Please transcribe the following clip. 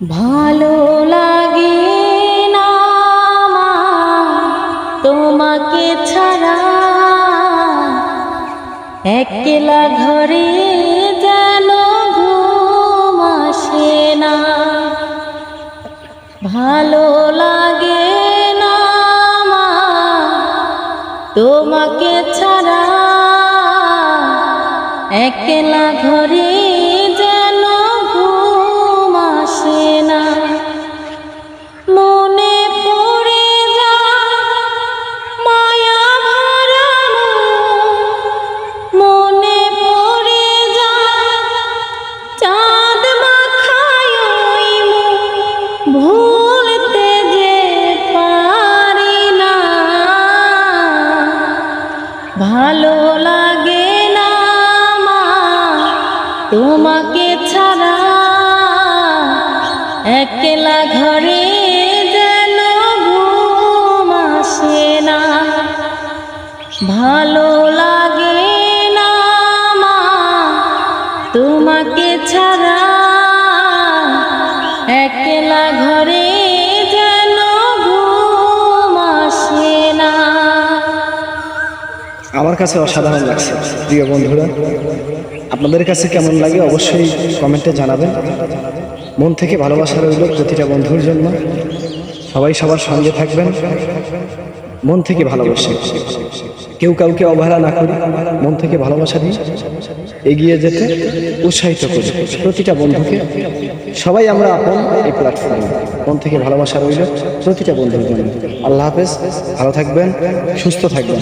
ভালো লাগে না তোমাকে ছাড়া, একলা ঘরে যেন ঘুম আসে না। ভালো লাগে না তোমাকে ছাড়া, একলা ঘরে যেন ঘুম আসে না। মনে পড়ে যায় মায়া ভরা মনে পড়ে যায় চাঁদ মাখায় ওই মুখ, ভুলতে যে পারি না। ভালো লাগে না তোমাকে ছাড়া, একলা ঘরে যেন ঘুম আসে না। ভালো লাগে না তোমাকে ছাড়া, একলা ঘরে যেন ঘুম আসে না। আমার কাছে অসাধারণ লাগছে প্রিয় বন্ধুরা, আপনাদের কাছে কেমন লাগে অবশ্যই কমেন্টে জানাবেন। মন থেকে ভালোবাসা রইল প্রতিটা বন্ধুর জন্য। সবাই সবার সঙ্গে থাকবেন, মন থেকে ভালোবাসে, কেউ কাউকে অবহেলা না করি, মন থেকে ভালোবাসা দিই, এগিয়ে যেতে উৎসাহিত করি প্রতিটা বন্ধুকে। সবাই আমরা আপন এই প্ল্যাটফর্মে। মন থেকে ভালোবাসা রইল প্রতিটা বন্ধুর জন্য। আল্লাহ হাফেজ, ভালো থাকবেন, সুস্থ থাকবেন।